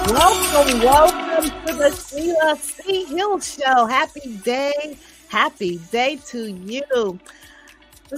Welcome to the Sheila C Hill Show. Happy day to you.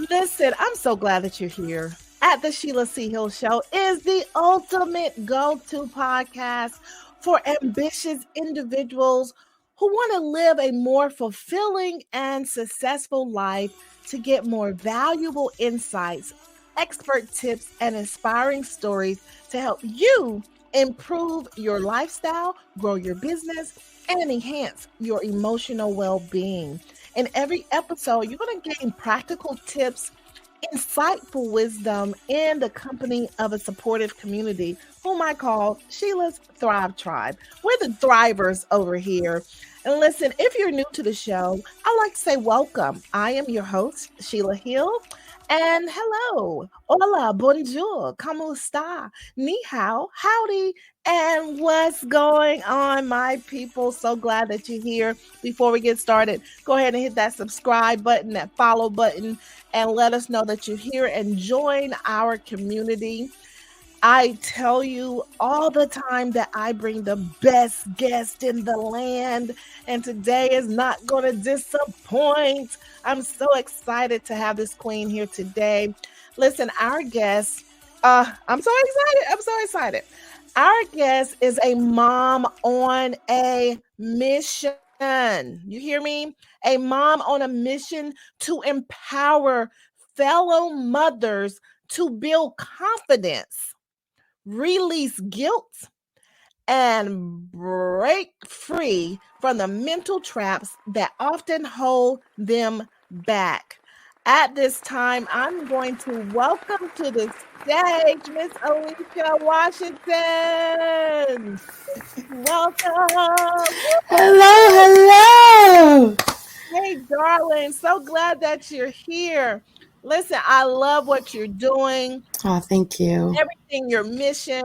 Listen, I'm so glad that you're here. At the Sheila C Hill Show is the ultimate go-to podcast for ambitious individuals who want to live a more fulfilling and successful life to get more valuable insights, expert tips, and inspiring stories to help you improve your lifestyle, grow your business, and enhance your emotional well-being. In every episode, you're going to gain practical tips, insightful wisdom, and the company of a supportive community, whom I call Sheila's Thrive Tribe. We're the thrivers over here. And listen, if you're new to the show, I'd like to say welcome. I am your host, Sheila Hill. And hello, hola, bonjour, como está, ni hao, howdy, and what's going on, my people? So glad that you're here. Before we get started, go ahead and hit that subscribe button, that follow button, and let us know that you're here and join our community. I tell you all the time that I bring the best guest in the land, and today is not going to disappoint. I'm so excited to have this queen here today. Listen, our guest, I'm so excited. Our guest is a mom on a mission. You hear me? A mom on a mission to empower fellow mothers to build confidence, release guilt, and break free from the mental traps that often hold them back. At this time, I'm going to welcome to the stage Miss Alycia Washington. Welcome. Hello. Hey, darling. So glad that you're here. Listen, I love what you're doing. Oh, thank you. Everything, your mission,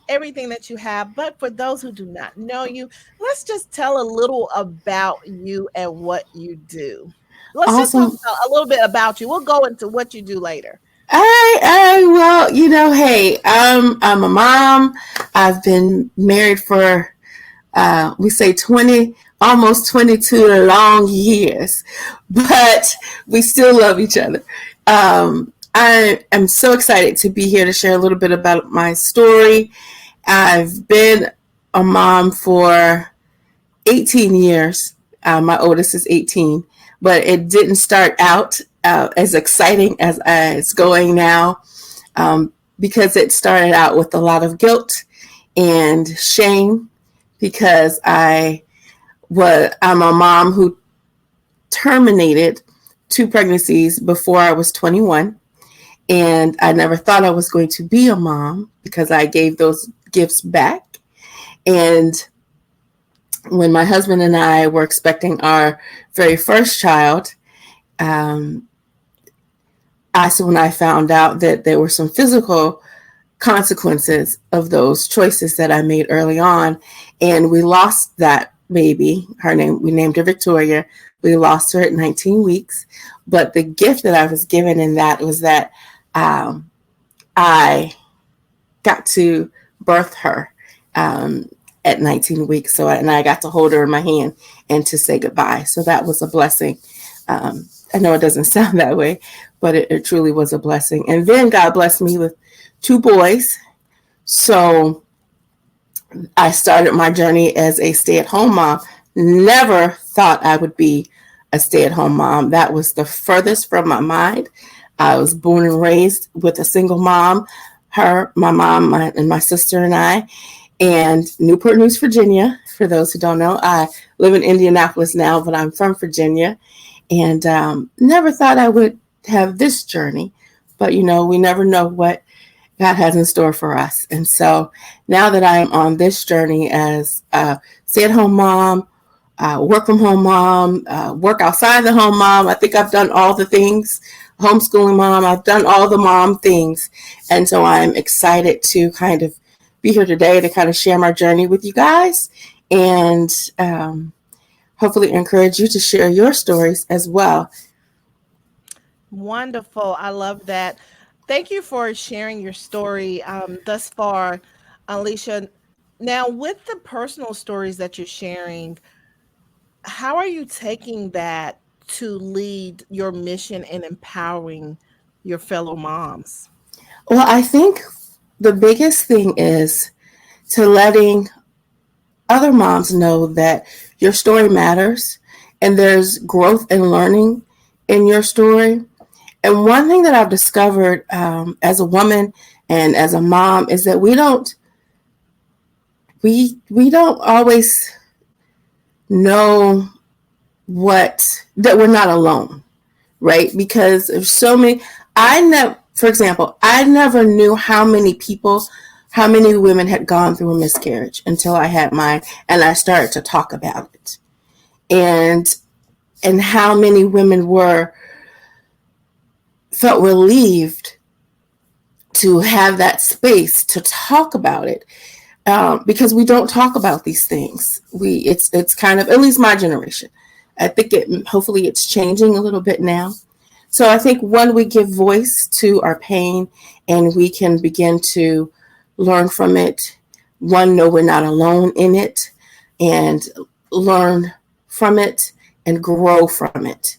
everything that you have. But for those who do not know you, let's just tell a little about you and what you do. Let's Awesome. just talk a little bit about you. We'll go into what you do later. All right. Well, hey, I'm a mom. I've been married for, we say 20, almost 22 long years, but we still love each other. I am so excited to be here to share a little bit about my story. I've been a mom for 18 years. My oldest is 18, but it didn't start out as exciting as it's going now, because it started out with a lot of guilt and shame, because I'm a mom who terminated 2 pregnancies before I was 21. And I never thought I was going to be a mom because I gave those gifts back. And when my husband and I were expecting our very first child, when I found out that there were some physical consequences of those choices that I made early on, and we lost that baby. We named her Victoria. We lost her at 19 weeks. But the gift that I was given in that was that I got to birth her at 19 weeks. And I got to hold her in my hand and to say goodbye. So that was a blessing. I know it doesn't sound that way, but it truly was a blessing. And then God blessed me with 2 boys. So I started my journey as a stay-at-home mom. Never thought I would be a stay-at-home mom. That was the furthest from my mind. I was born and raised with a single mom, my mom, and my sister and I, and Newport News, Virginia. For those who don't know, I live in Indianapolis now, but I'm from Virginia, and never thought I would have this journey. But, we never know what God has in store for us. And so now that I am on this journey as a stay-at-home mom, work from home mom, work outside the home mom, I think I've done all the things. Homeschooling mom, I've done all the mom things. And so I'm excited to kind of be here today to kind of share my journey with you guys, and hopefully encourage you to share your stories as well. Wonderful. I love that. Thank you for sharing your story thus far, Alycia. Now, with the personal stories that you're sharing, how are you taking that to lead your mission and empowering your fellow moms? Well, I think the biggest thing is to letting other moms know that your story matters and there's growth and learning in your story. And one thing that I've discovered as a woman and as a mom is that we don't always know what that we're not alone, right? Because there's so many. I never, for example, I never knew how many women had gone through a miscarriage until I had mine, and I started to talk about it, and how many women were felt relieved to have that space to talk about it, because we don't talk about these things. It's kind of, at least my generation. I think hopefully it's changing a little bit now. So I think when we give voice to our pain and we can begin to learn from it, one, know we're not alone in it, and learn from it and grow from it.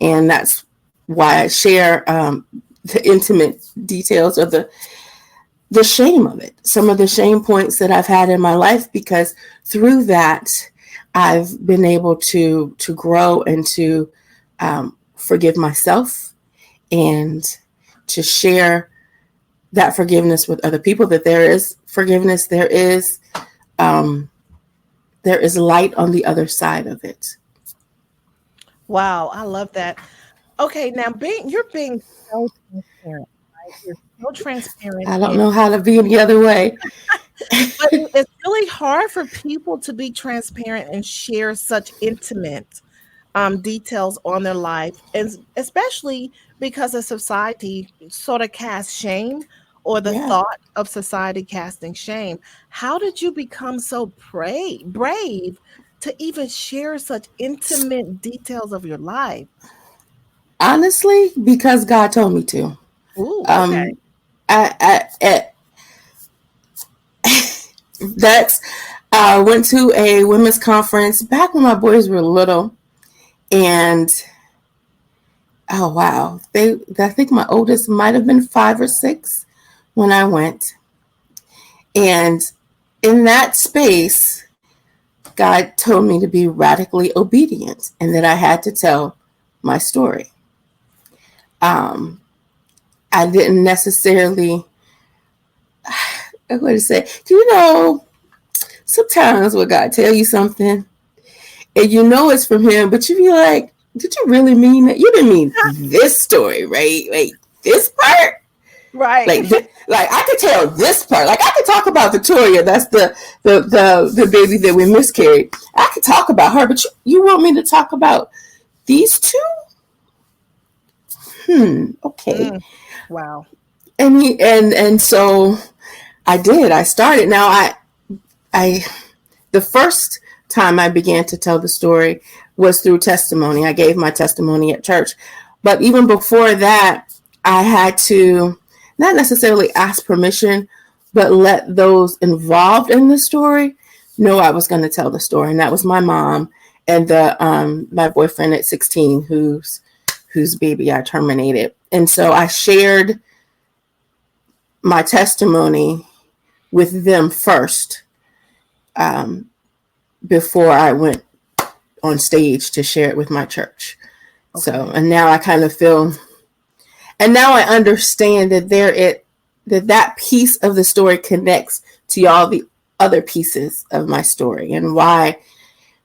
And that's why I share the intimate details of the shame of it, some of the shame points that I've had in my life, because through that, I've been able to grow and to forgive myself and to share that forgiveness with other people, that there is forgiveness, there is light on the other side of it. Wow, I love that. Okay, now you're being so transparent, right? You're so transparent, I don't know how to be any other way. but it's really hard for people to be transparent and share such intimate details on their life, and especially because of society sort of casts shame, or the Yeah. thought of society casting shame. How did you become so brave to even share such intimate details of your life? Honestly, because God told me to. Ooh, okay. Um, I that's went to a women's conference back when my boys were little, and oh wow, I think my oldest might have been 5 or 6 when I went, and in that space, God told me to be radically obedient and that I had to tell my story. Um, I didn't necessarily. I'm going to say, do you know? Sometimes when God tell you something, and you know it's from Him, but you be like, "Did you really mean that? You didn't mean this story, right? Like this part, Right. like I could tell this part. Like I could talk about Victoria. That's the baby that we miscarried. I could talk about her, but you want me to talk about these two? Okay." Mm, wow. And so I did. I started. Now I the first time I began to tell the story was through testimony. I gave my testimony at church. But even before that, I had to not necessarily ask permission, but let those involved in the story know I was going to tell the story. And that was my mom and the my boyfriend at 16, whose baby I terminated. And so I shared my testimony with them first, before I went on stage to share it with my church. Okay. So, and now I kind of feel, and now I understand that that piece of the story connects to all the other pieces of my story, and why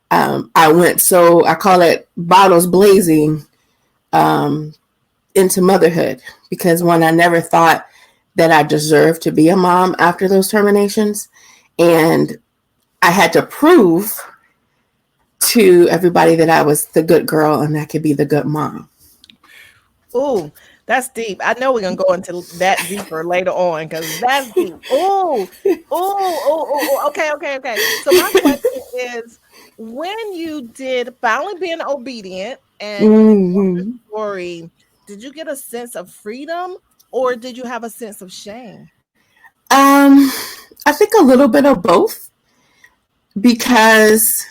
I went, so I call it bottles blazing, into motherhood, because one, I never thought that I deserved to be a mom after those terminations, and I had to prove to everybody that I was the good girl and I could be the good mom. Ooh, that's deep. I know we're gonna go into that deeper later on, because that's deep. Ooh, okay, okay, okay. So my question is, when you did finally being obedient and you told the Mm-hmm. story, did you get a sense of freedom, or did you have a sense of shame? Um, I think a little bit of both. because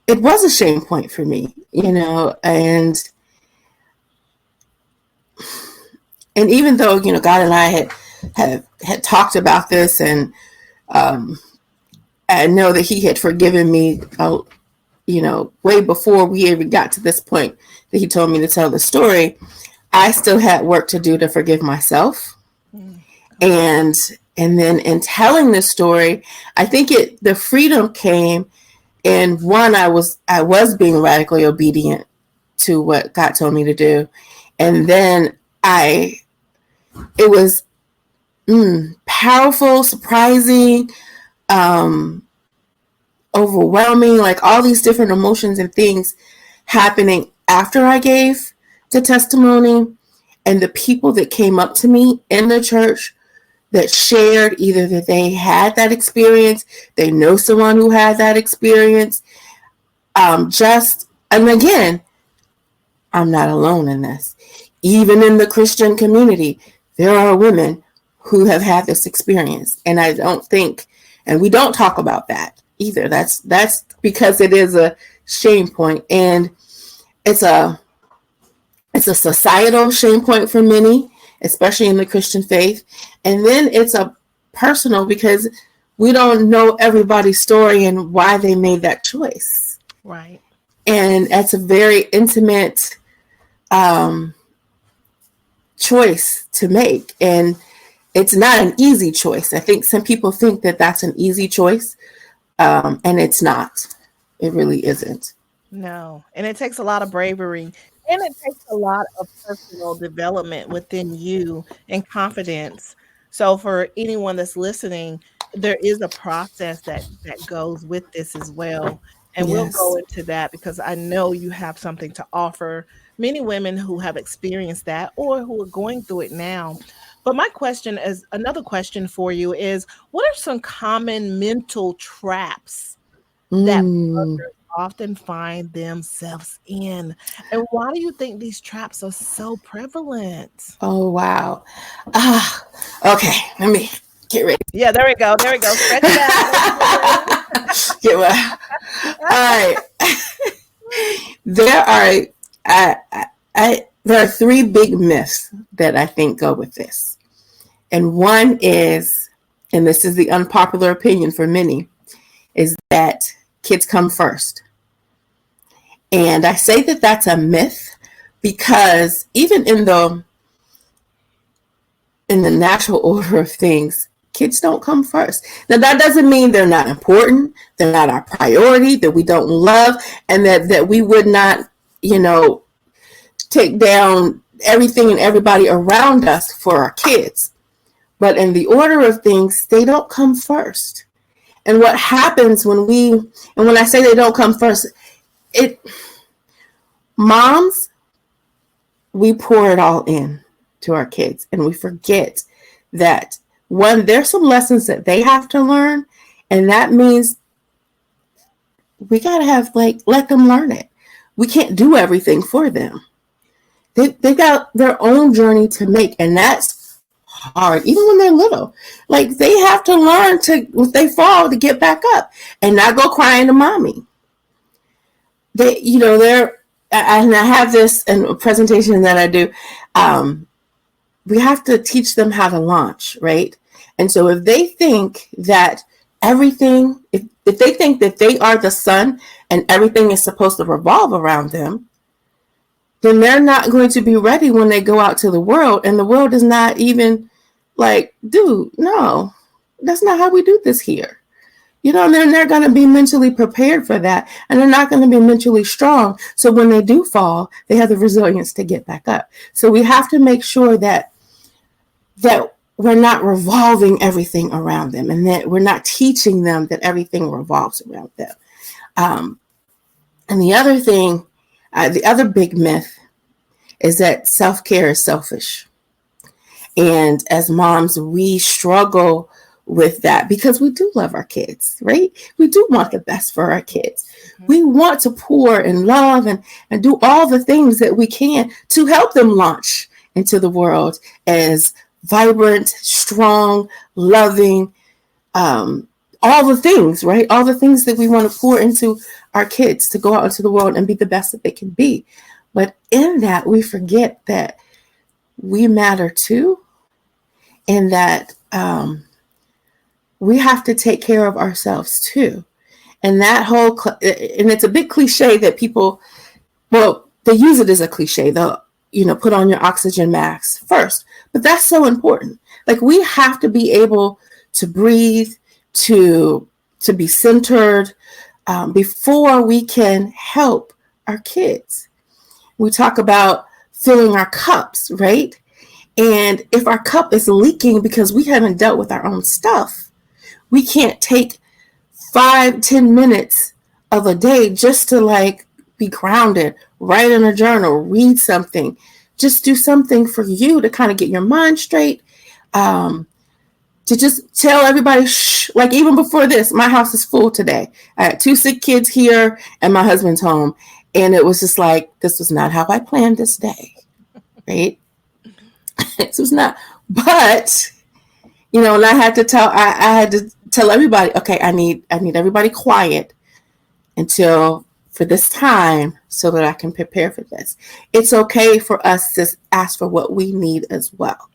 it was a shame point for me, and even though, God and I had talked about this, and I know that he had forgiven me, way before we even got to this point that he told me to tell the story, I still had work to do to forgive myself. And then in telling this story, I think the freedom came in, one, I was being radically obedient to what God told me to do. And then it was powerful, surprising, overwhelming, like all these different emotions and things happening after I gave the testimony, and the people that came up to me in the church that shared either that they had that experience, they know someone who had that experience, and again, I'm not alone in this. Even in the Christian community, there are women who have had this experience, and I don't think, and we don't talk about that either. That's because it is a shame point, and it's a societal shame point for many, especially in the Christian faith. And then it's a personal, because we don't know everybody's story and why they made that choice. Right. And that's a very intimate choice to make. And it's not an easy choice. I think some people think that that's an easy choice. And it's not. It really isn't. No. And it takes a lot of bravery. And it takes a lot of personal development within you and confidence. So for anyone that's listening, there is a process that goes with this as well. And we'll go into that because I know you have something to offer many women who have experienced that or who are going through it now. But another question for you is, what are some common mental traps that mothers often find themselves in? And why do you think these traps are so prevalent? Oh, wow. Okay. Let me get ready. Yeah, there we go. Stretch it out. Get well. All right. There are three big myths that I think go with this. And one is, and this is the unpopular opinion for many, is that kids come first. And I say that that's a myth because even in the natural order of things, kids don't come first. Now, that doesn't mean they're not important, they're not our priority, that we don't love, and that we would not, take down everything and everybody around us for our kids. But in the order of things, they don't come first. And what happens when I say they don't come first, moms, we pour it all in to our kids, and we forget that there's some lessons that they have to learn, and that means we gotta let them learn it. We can't do everything for them. They've got their own journey to make, and that's hard, even when they're little. Like, they have to learn if they fall, to get back up and not go crying to mommy. And I have this in a presentation that I do. We have to teach them how to launch, right? And so if they think that everything, if they think that they are the sun and everything is supposed to revolve around them, then they're not going to be ready when they go out to the world. And the world is not even like, dude, no, that's not how we do this here. And they're going to be mentally prepared for that. And they're not going to be mentally strong. So when they do fall, they have the resilience to get back up. So we have to make sure that we're not revolving everything around them, and that we're not teaching them that everything revolves around them. And the other thing, the other big myth is that self-care is selfish. And as moms, we struggle with that because we do love our kids, right? We do want the best for our kids. Mm-hmm. We want to pour and love and do all the things that we can to help them launch into the world as vibrant, strong, loving, all the things, right? All the things that we want to pour into our kids to go out into the world and be the best that they can be. But in that, we forget that we matter too, and that we have to take care of ourselves too. And that whole, and it's a big cliche that people, well, they use it as a cliche. They'll, put on your oxygen mask first. But that's so important. Like, we have to be able to breathe, to be centered before we can help our kids. We talk about filling our cups, right? And if our cup is leaking because we haven't dealt with our own stuff, we can't take 5-10 minutes of a day just to be grounded, write in a journal, read something, just do something for you to kind of get your mind straight, to just tell everybody, shh. Like, even before this, my house is full today. I had 2 sick kids here and my husband's home. And it was just like, this was not how I planned this day, right? This was not, but, and I had to tell everybody, okay, I need everybody quiet for this time so that I can prepare for this. It's okay for us to ask for what we need as well.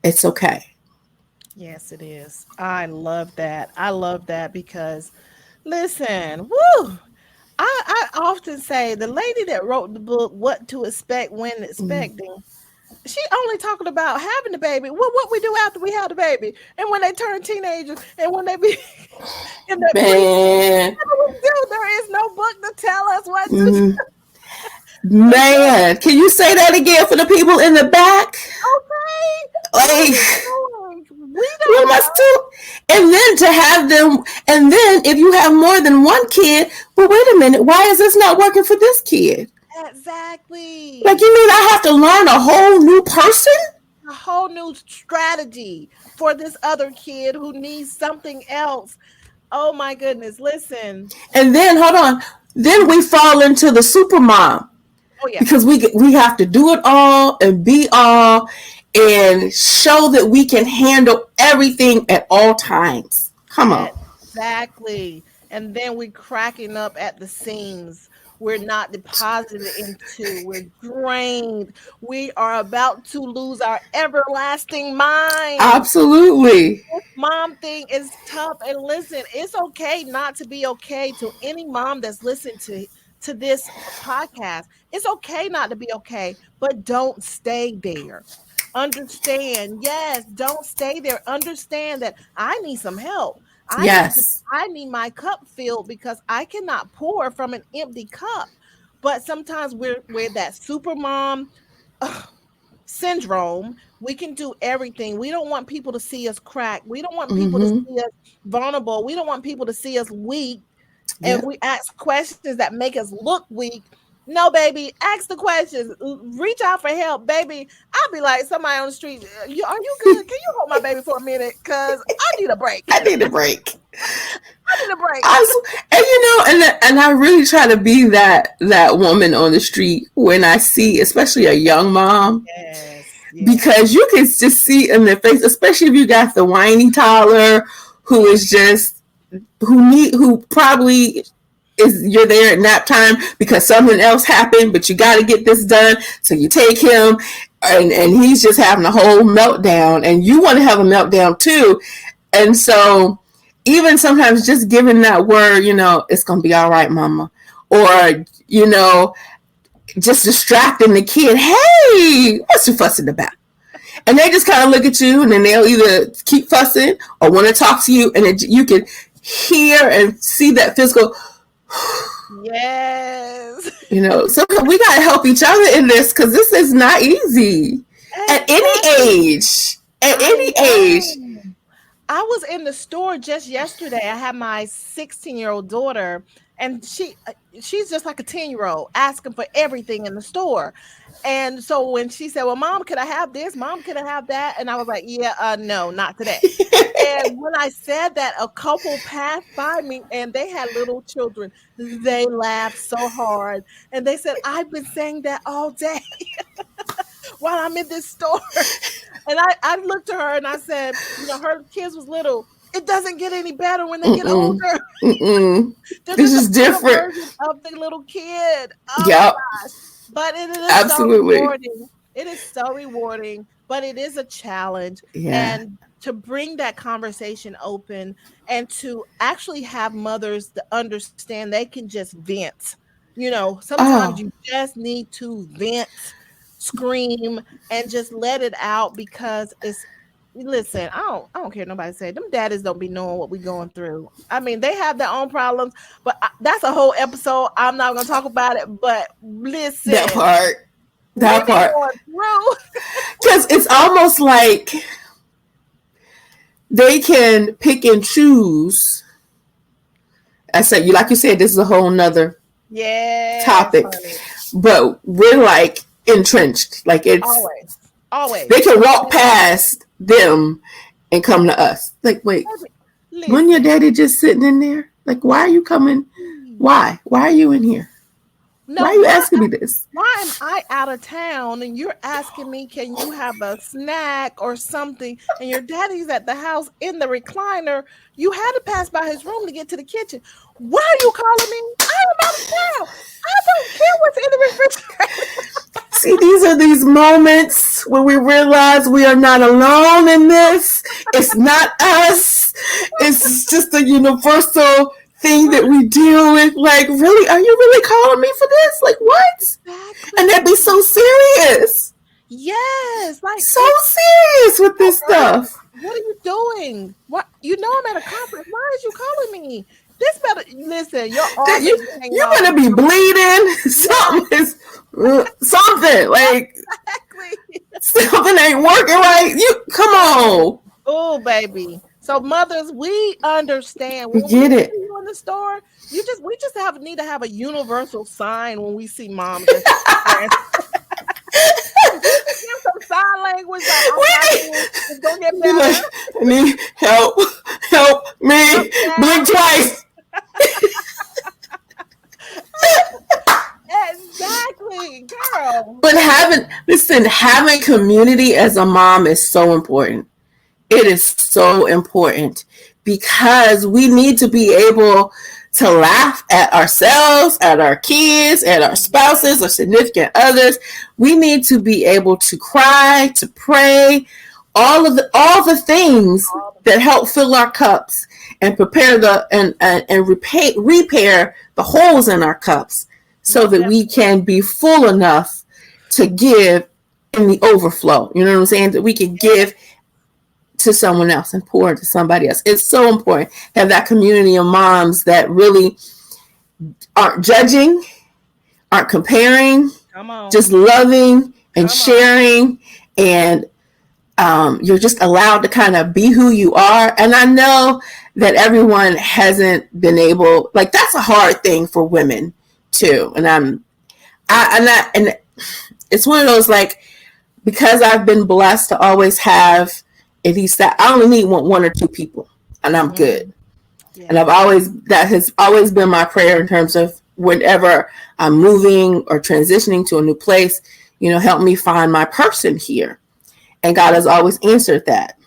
It's okay. Yes, it is. I love that. I love that because, listen, woo! I often say the lady that wrote the book, What to Expect When Expecting, she only talking about having the baby. What we do after we have the baby, and when they turn teenagers, and when they be in that there is no book to tell us what to do. Man, can you say that again for the people in the back? Okay. We don't know. And then to have them, and then if you have more than one kid, well, wait a minute, why is this not working for this kid? Exactly. Like, you mean I have to learn a whole new person? A whole new strategy for this other kid who needs something else. Oh my goodness, listen. And then, hold on, then we fall into the super mom. Oh yeah. Because we have to do it all and be all and show that we can handle everything at all times. Come on. Exactly. And then we're cracking up at the seams. We're not deposited into. We're drained. We are about to lose our everlasting mind. Absolutely. This mom thing is tough. And listen, it's okay not to be okay. To any mom that's listening to this podcast, it's okay not to be okay, but don't stay there. Understand, yes, don't stay there. Understand that I need some help. I need my cup filled because I cannot pour from an empty cup. But sometimes we're that super mom syndrome. We can do everything. We don't want people to see us crack. We don't want people to see us vulnerable. We don't want people to see us weak. And we ask questions that make us look weak. No, baby, ask the questions. Reach out for help, baby. I'll be like somebody on the street. Are you good? Can you hold my baby for a minute? Because I need a break. I need a break. And and I really try to be that woman on the street when I see, especially a young mom. Yes. Because you can just see in their face, especially if you got the whiny toddler who is just who probably is, you're there at nap time because something else happened, but you got to get this done. So you take him and he's just having a whole meltdown and you want to have a meltdown too. And so even sometimes just giving that word, it's going to be all right, mama. Or, just distracting the kid. Hey, what's you fussing about? And they just kind of look at you and then they'll either keep fussing or want to talk to you. And you can hear and see that physical. Yes. So we got to help each other in this because this is not easy. At any age. I was in the store just yesterday. I had my 16-year-old daughter, and she's just like a 10-year-old asking for everything in the store. And so when she said, well, Mom, could I have this? Mom, could I have that? And I was like, yeah, no, not today. And when I said that, a couple passed by me and they had little children. They laughed so hard. And they said, I've been saying that all day while I'm in this store. And I looked at her and I said, her kids was little. it doesn't get any better when they get older. This is different version of the little kid. Oh yep my gosh. But it is absolutely so rewarding. It is so rewarding, but it is a challenge. yeah And to bring that conversation open and to actually have mothers to understand they can just vent. You know, sometimes oh you just need to vent, scream, and just let it out because it's listen, I don't care nobody say them daddies don't be knowing what we going through. I mean, they have their own problems, but that's a whole episode. I'm not gonna talk about it, but listen, that part we be going through. because it's almost like they can pick and choose. I said, like you said, this is a whole nother topic, honey. but we're like entrenched. Like it's always. They can walk past them and come to us. Like, wait, when your daddy just sitting in there? Like, why are you coming? Why are you in here? No, why are you asking me this? Why am I out of town and you're asking me, can you have a snack or something? And your daddy's at the house in the recliner. You had to pass by his room to get to the kitchen. Why are you calling me? I am out of town. I don't care what's in the refrigerator. See, these are these moments where we realize we are not alone in this. It's not us. It's just a universal thing that we deal with. Like, really? Are you really calling me for this? Like, what? Exactly. And that'd be so serious. Yes. Like, so serious with this stuff. What are you doing? What? You know I'm at a conference. Why is you calling me? This better listen. You better be bleeding. Something like something ain't working right. You come on. Oh, baby. So mothers, we understand. We get it. See you in the store, we just need to have a universal sign when we see moms. Some sign language. Like, don't get better. Like, I need help me. Blink twice. Exactly, girl. But having community as a mom is so important. It is so important because we need to be able to laugh at ourselves, at our kids, at our spouses or significant others. We need to be able to cry, to pray, all the things that help fill our cups and prepare and repair the holes in our cups so that we can be full enough to give in the overflow. You know what I'm saying? That we can give to someone else and pour into somebody else. It's so important to have that community of moms that really aren't judging, aren't comparing, just loving and sharing, and you're just allowed to kind of be who you are. And I know that everyone hasn't been able, like, that's a hard thing for women too. And it's one of those, like, because I've been blessed to always have at least that, I only need one or two people and I'm good. Yeah. And that has always been my prayer in terms of whenever I'm moving or transitioning to a new place, help me find my person here. And God has always answered that.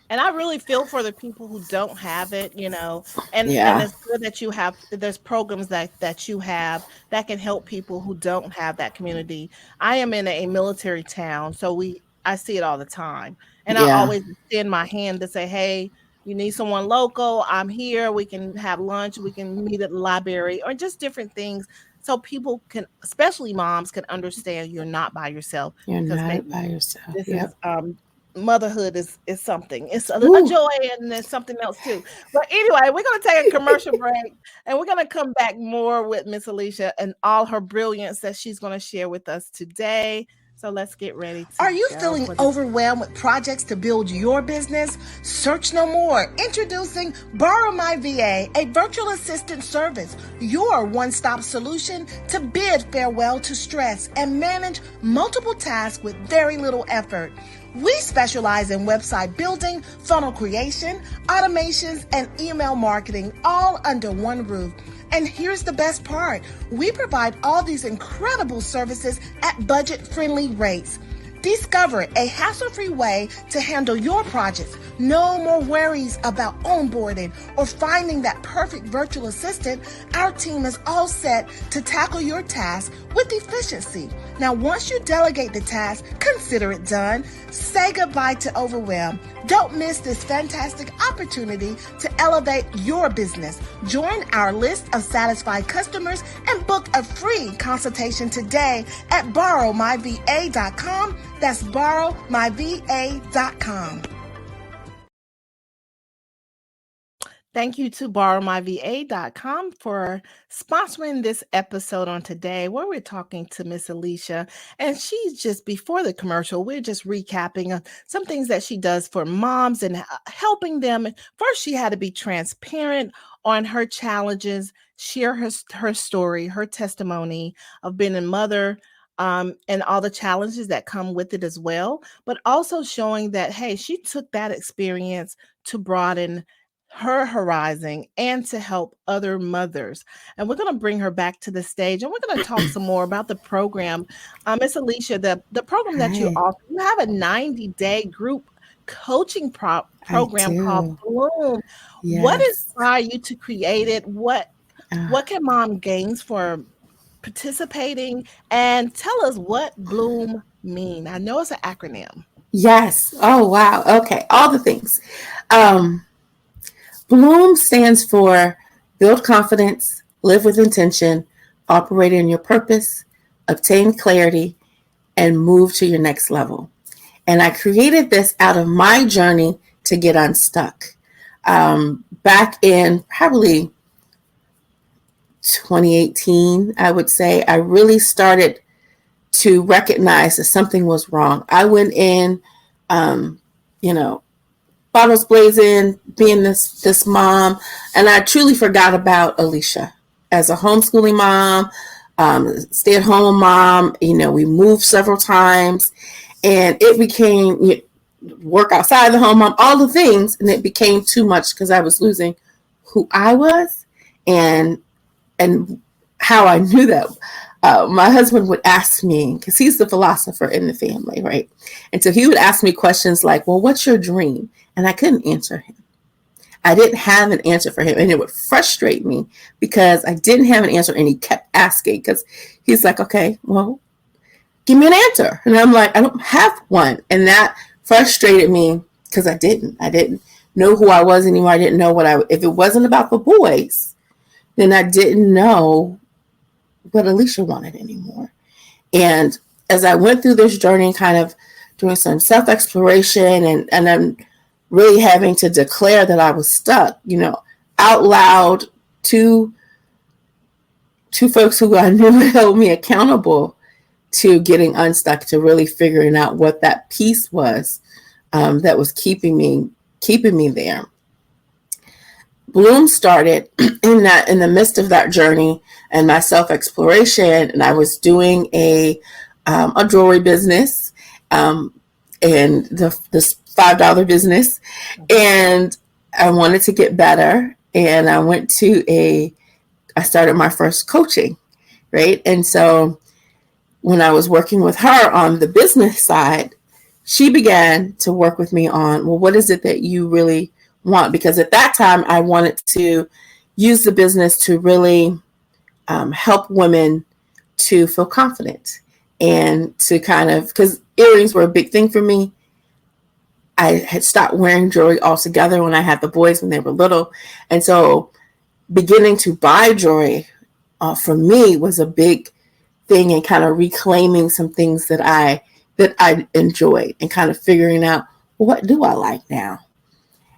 And I really feel for the people who don't have it, and it's good that there's programs that you have that can help people who don't have that community. I am in a military town, so I see it all the time. And I always extend my hand to say, hey, you need someone local, I'm here, we can have lunch, we can meet at the library, or just different things. So people can, especially moms, can understand you're not by yourself. You're not by yourself. This is motherhood is something. It's a joy and there's something else too. But anyway, we're going to take a commercial break and we're going to come back more with Miss Alycia and all her brilliance that she's going to share with us today. So let's get ready. Are you feeling overwhelmed with projects to build your business? Search no more. Introducing Borrow My VA, a virtual assistant service, your one-stop solution to bid farewell to stress and manage multiple tasks with very little effort. We specialize in website building, funnel creation, automations, and email marketing, all under one roof. And here's the best part. We provide all these incredible services at budget-friendly rates. Discover a hassle-free way to handle your projects. No more worries about onboarding or finding that perfect virtual assistant. Our team is all set to tackle your task with efficiency. Now, once you delegate the task, consider it done. Say goodbye to overwhelm. Don't miss this fantastic opportunity to elevate your business. Join our list of satisfied customers and book a free consultation today at borrowmyva.com. That's borrowmyva.com. Thank you to borrowmyva.com for sponsoring this episode on today, where we're talking to Miss Alycia. And she's just, before the commercial, we're just recapping some things that she does for moms and helping them. First, she had to be transparent on her challenges, share her story, her testimony of being a mother, and all the challenges that come with it as well, but also showing that, hey, she took that experience to broaden her horizon and to help other mothers. And we're going to bring her back to the stage, and we're going to talk some more about the program. Miss Alycia, the program that you offer, you have a 90-day group coaching program called Bloom. Yes. What inspired you to create it? What can mom gain for participating? And tell us what Bloom mean. I know it's an acronym. Yes. Oh, wow. Okay. All the things. Bloom stands for build confidence, live with intention, operate in your purpose, obtain clarity, and move to your next level. And I created this out of my journey to get unstuck. Back in probably 2018, I would say, I really started to recognize that something was wrong. I went in, bottles blazing, being this mom, and I truly forgot about Alycia as a homeschooling mom, stay-at-home mom. We moved several times, and it became work outside the home, mom, all the things, and it became too much because I was losing who I was and how I knew that. My husband would ask me, because he's the philosopher in the family, right? And so he would ask me questions like, well, what's your dream? And I couldn't answer him. I didn't have an answer for him. And it would frustrate me because I didn't have an answer. And he kept asking, because he's like, okay, well, give me an answer. And I'm like, I don't have one. And that frustrated me because I didn't know who I was anymore. I didn't know if it wasn't about the boys, then I didn't know what Alycia wanted anymore. And as I went through this journey, kind of doing some self-exploration, and I'm really having to declare that I was stuck, out loud to folks who I knew held me accountable to getting unstuck, to really figuring out what that piece was that was keeping me there. Bloom started in the midst of that journey and my self-exploration, and I was doing a jewelry business, and this $5 business, and I wanted to get better, and I started my first coaching, right? And so when I was working with her on the business side, she began to work with me on, well, what is it that you really want? Because at that time, I wanted to use the business to really help women to feel confident and to because earrings were a big thing for me. I had stopped wearing jewelry altogether when I had the boys when they were little. And so beginning to buy jewelry for me was a big thing, and kind of reclaiming some things that I enjoyed, and kind of figuring out, well, what do I like now?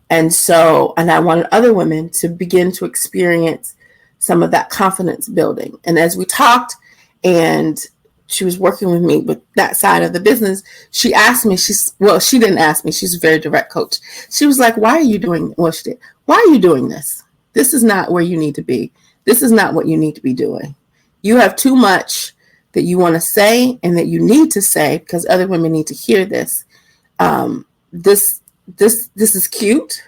And I wanted other women to begin to experience some of that confidence building. And as we talked, and she was working with me with that side of the business, she asked me, she didn't ask me, she's a very direct coach. She was like, why are you doing this? This is not where you need to be. This is not what you need to be doing. You have too much that you want to say and that you need to say, because other women need to hear this. This is cute,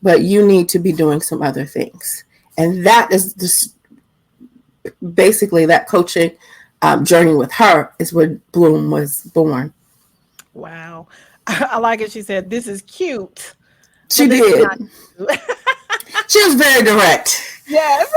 but you need to be doing some other things. And that is basically that coaching journey with her is where Bloom was born. Wow. I like it. She said, "This is cute, She but this is did. not cute." She was very direct. Yes.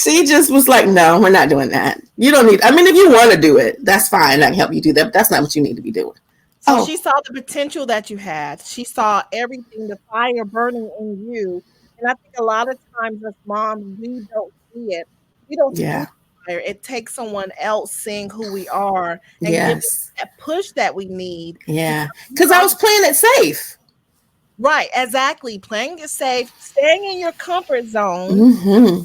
She just was like, no, we're not doing that. You don't need, I mean, if you want to do it, that's fine. I can help you do that, but that's not what you need to be doing. So Oh, she saw the potential that you had. She saw everything, the fire burning in you. And I think a lot of times as moms, we don't see it. We don't see yeah. the fire. It takes someone else seeing who we are and giving Yes. that push that we need because Yeah. we Because I like was playing it safe. right, exactly. Playing it safe, staying in your comfort zone. Mm-hmm.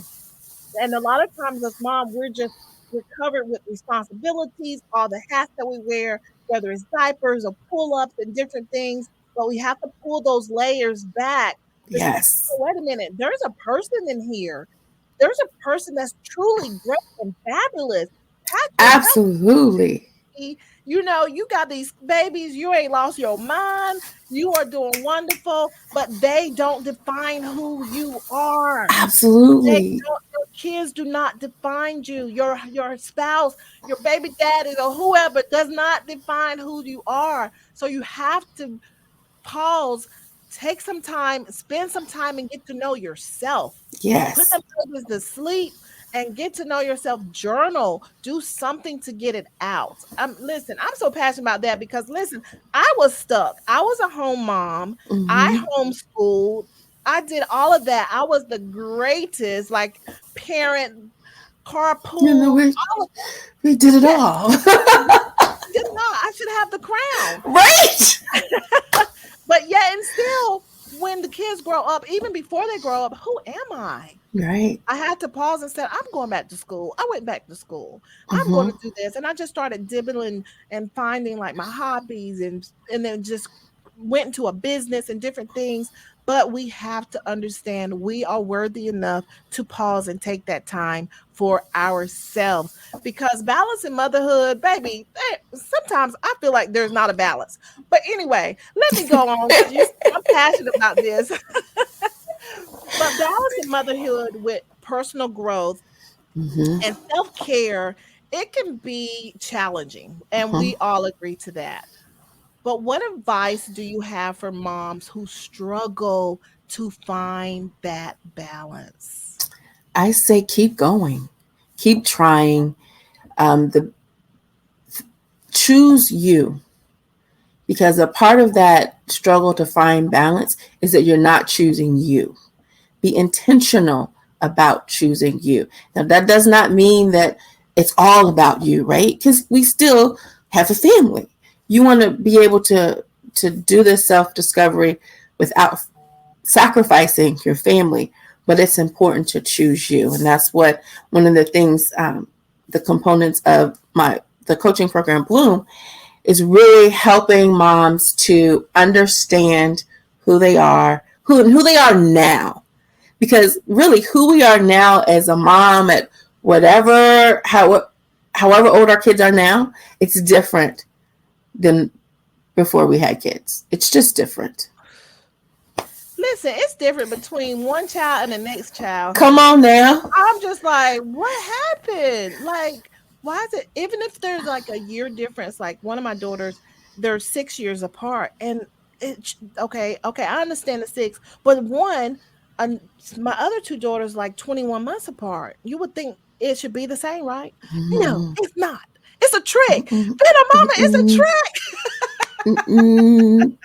And a lot of times as mom, we're covered with responsibilities, all the hats that we wear, whether it's diapers or pull-ups and different things, but we have to pull those layers back to say, Yes. oh, wait a minute, there's a person in here. There's a person that's truly great and fabulous. Patrick, Absolutely. you know, you got these babies, you ain't lost your mind, you are doing wonderful, but they don't define who you are. They Absolutely. don't, your kids do not define you. Your spouse, your baby daddy, or whoever does not define who you are. So you have to pause, take some time, spend some time and get to know yourself. Put Yes. them babies to sleep and get to know yourself. Journal, do something to get it out. Listen, I'm so passionate about that because listen, I was stuck. I was a home mom. I Mm-hmm. homeschooled. I did all of that. I was the greatest like parent, You know, carpool, all of we did it yeah, all. I did not. I should have the crown. Right. But yet and still, when the kids grow up, even before they grow up, who am I? Right. I had to pause and said, I'm going back to school. I went back to school. I'm going Mm-hmm. to do this. And I just started dibbling and finding like my hobbies and then just went into a business and different things. But we have to understand we are worthy enough to pause and take that time for ourselves because balance in motherhood, baby, sometimes I feel like there's not a balance. But anyway, let me go on because I'm passionate about this. But balancing motherhood with personal growth Mm-hmm. and self-care, it can be challenging, and Mm-hmm. we all agree to that. But what advice do you have for moms who struggle to find that balance? I say keep going, keep trying. The choose you, because a part of that struggle to find balance is that you're not choosing you. Be intentional about choosing you. Now, that does not mean that it's all about you, right? Because we still have a family. You want to be able to do this self discovery without sacrificing your family, but it's important to choose you, and that's what one of the things, the components of the coaching program Bloom is really helping moms to understand who they are, who they are now. Because really, who we are now as a mom at however old our kids are now, it's different than before we had kids. It's just different. Listen, it's different between one child and the next child. Come on now. I'm just like, what happened? Like, why is it, even if there's like a year difference, like one of my daughters, they're 6 years apart. And okay, I understand the six, but uh, my other two daughters, like 21 months apart. You would think it should be the same, right? No, Mm-mm. it's not. It's a trick. Mm-mm. Been a mama, it's a Mm-mm. trick. Mm-mm.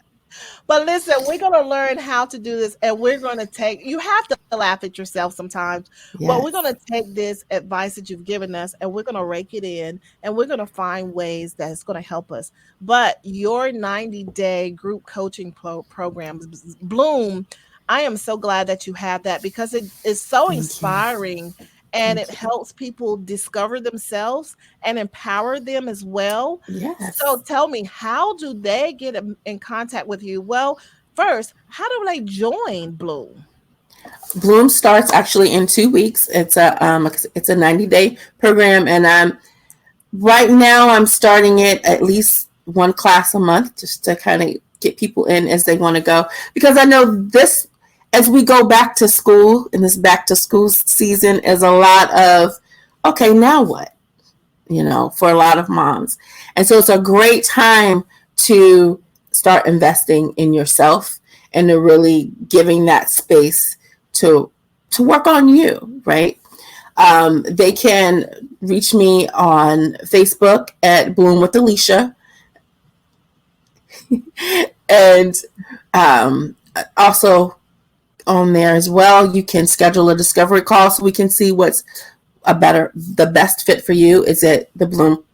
But listen, we're going to learn how to do this and we're going to you have to laugh at yourself sometimes, but we're going Yes. to take this advice that you've given us and we're going to rake it in and we're going to find ways that's going to help us. But your 90-day group coaching program, Bloom, I am so glad that you have that because it is so Thank you. inspiring and it Thank you. helps people discover themselves and empower them as well. So Yes. tell me, how do they get in contact with you? Well, first, how do they join Bloom? Bloom starts actually in 2 weeks. It's a 90-day program, and right now I'm starting it at least one class a month just to kind of get people in as they want to go, because I know this, as we go back to school in this back to school season, is a lot of okay, now what, for a lot of moms. And so it's a great time to start investing in yourself and to really giving that space to work on you, right? They can reach me on Facebook at Bloom with Alycia. And also on there as well, you can schedule a discovery call so we can see what's the best fit for you. Is it the Bloom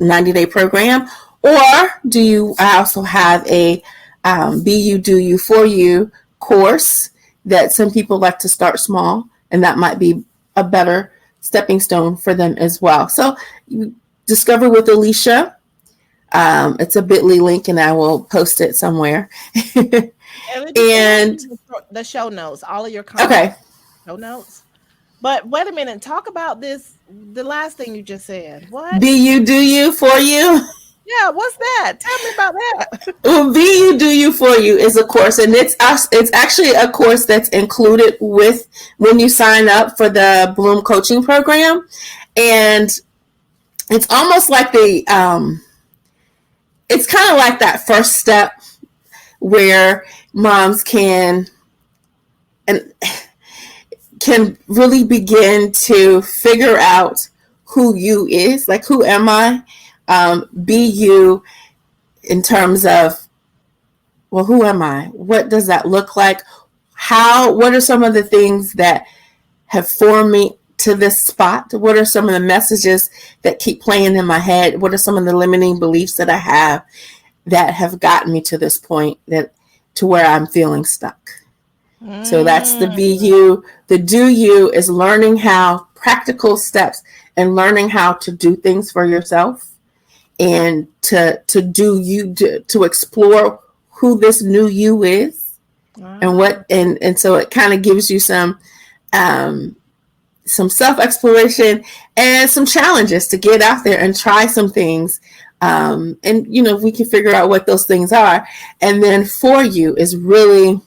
90-day program, or I also have a Be You, Do You, For You course that some people like to start small, and that might be a better stepping stone for them as well. So Discover with Alycia. It's a bit.ly link, and I will post it somewhere. And the show notes, all of your comments. Okay. Show notes. But wait a minute, talk about this. The last thing you just said. What? Be You, Do You, For You. Yeah, what's that? Tell me about that. Well, Be You, Do You, For You is a course, and it's actually a course that's included with when you sign up for the Bloom coaching program, and it's almost like it's kind of like that first step where moms can really begin to figure out who you is, like, who am I? Be you in terms of, well, who am I? What does that look like? What are some of the things that have formed me to this spot? What are some of the messages that keep playing in my head? What are some of the limiting beliefs that I have that have gotten me to this point to where I'm feeling stuck? So that's the Be You. The Do You is learning how practical steps and learning how to do things for yourself, and to explore who this new you is. Wow. And so it kind of gives you some self-exploration and some challenges to get out there and try some things. And we can figure out what those things are. And then For You is really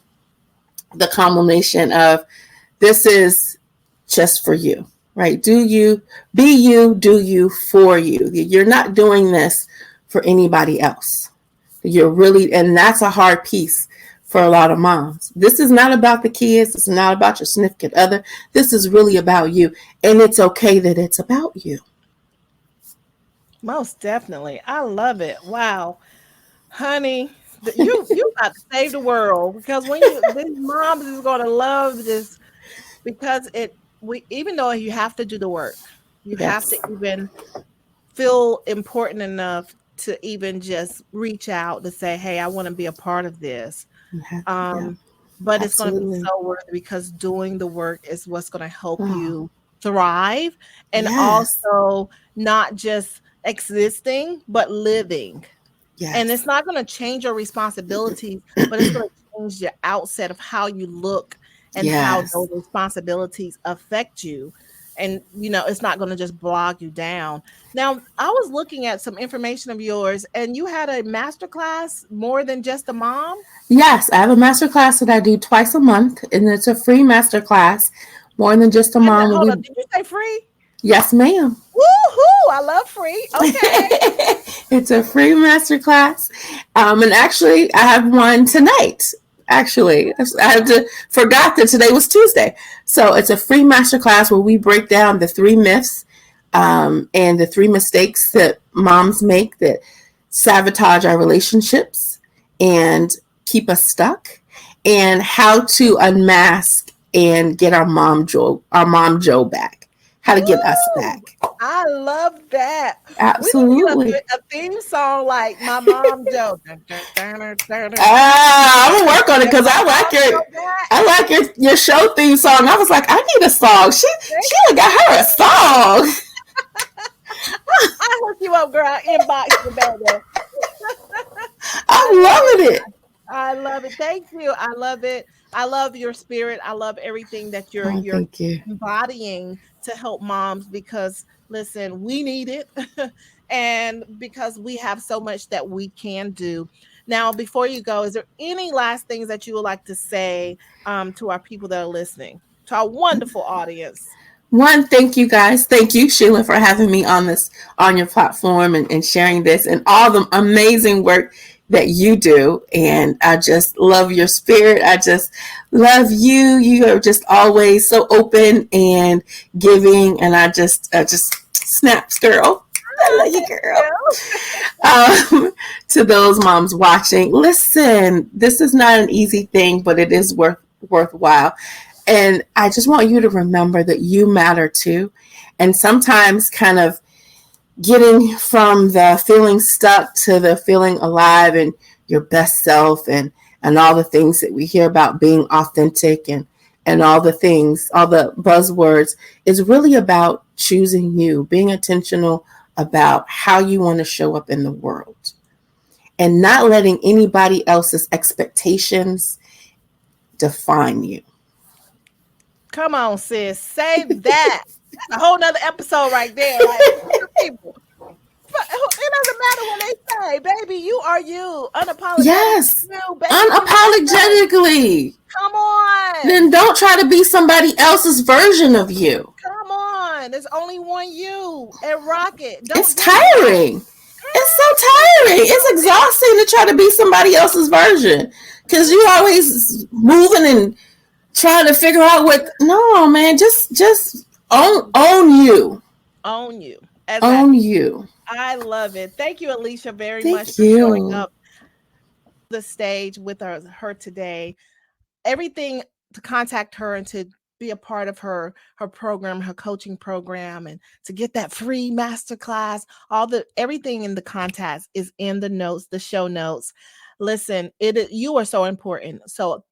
the culmination of, this is just for you, right? Do you, Be You, Do You, For You. You're not doing this for anybody else. You're really, and that's a hard piece for a lot of moms. This is not about the kids. It's not about your significant other. This is really about you. And it's okay that it's about you. Most definitely. I love it. Wow. Honey, you got to save the world, because these moms is going to love this, because even though you have to do the work, you have to even feel important enough to even just reach out to say, hey, I want to be a part of this. But it's going to be so worth it, because doing the work is what's going to help you thrive, and also not just existing, but living. Yes. And it's not going to change your responsibilities, but it's going to change the outset of how you look and how those responsibilities affect you. And, it's not going to just bog you down. Now, I was looking at some information of yours, and you had a masterclass, More Than Just a Mom? Yes, I have a masterclass that I do twice a month, and it's a free masterclass, More Than Just a Mom. Hold on, did you say free? Yes, ma'am. Woohoo! I love free. Okay. It's a free masterclass. And actually, I have one tonight. Actually, I forgot that today was Tuesday. So it's a free masterclass where we break down the 3 myths and the 3 mistakes that moms make that sabotage our relationships and keep us stuck, and how to unmask and get our mom Joe back. How to get us back. I love that. Absolutely. A theme song like My Mom Joe. I'm gonna work on it, because I like your show theme song. I was like, I need a song. Sheila got her a song. I hook you up, girl. Inbox you, baby. I'm loving it. I love it. Thank you. I love it. I love your spirit. I love everything that you're embodying to help moms, because listen, we need it and because we have so much that we can do. Now, before you go, is there any last things that you would like to say to our people that are listening, to our wonderful audience? One, thank you guys. Thank you, Sheila, for having me on your platform and sharing this and all the amazing work that you do. And I just love your spirit. I just love you. You are just always so open and giving. And I just snaps, girl. I love you, girl. To those moms watching, listen, this is not an easy thing, but it is worthwhile. And I just want you to remember that you matter too. And sometimes kind of getting from the feeling stuck to the feeling alive and your best self and all the things that we hear about being authentic and all the things, all the buzzwords, is really about choosing you, being intentional about how you want to show up in the world and not letting anybody else's expectations define you. Come on, sis. Save that. A whole nother episode right there. Like, people. But it doesn't matter when they say, baby, you are you. Unapologetically. Yes. You, baby, unapologetically. Come on. Then don't try to be somebody else's version of you. Come on. There's only one you. And rock it. It's tiring. It's so tiring. It's exhausting to try to be somebody else's version. Because you always moving and trying to figure out what. No, man. Just own you. Own you. Own you. I love it. Thank you, Alycia, very Thank much for showing up the stage with her today. Everything to contact her and to be a part of her program, her coaching program, and to get that free masterclass, everything in the contacts is in the notes, the show notes. Listen, you are so important. So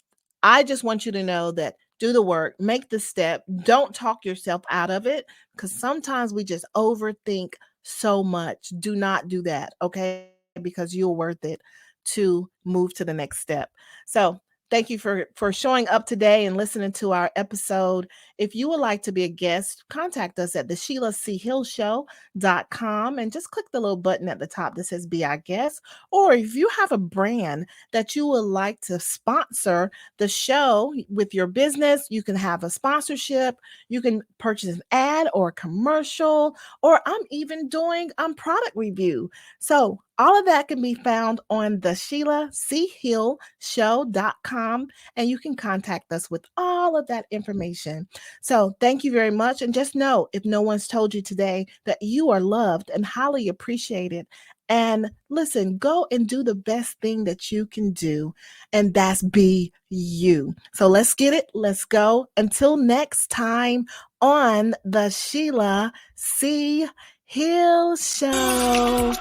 I just want you to know that do the work, make the step, don't talk yourself out of it, because sometimes we just overthink so much. Do not do that, okay? Because you're worth it to move to the next step. So thank you for showing up today and listening to our episode. If you would like to be a guest, contact us at the SheilaCHillShow.com and just click the little button at the top that says Be Our Guest. Or if you have a brand that you would like to sponsor the show with your business, you can have a sponsorship. You can purchase an ad or a commercial, or I'm even doing product review. So all of that can be found on the SheilaCHillShow.com, and you can contact us with all of that information. So thank you very much. And just know, if no one's told you today, that you are loved and highly appreciated. And listen, go and do the best thing that you can do, and that's be you. So let's get it. Let's go. Until next time on the Sheila C Hill Show.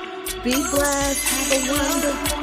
Be blessed. Have a wonderful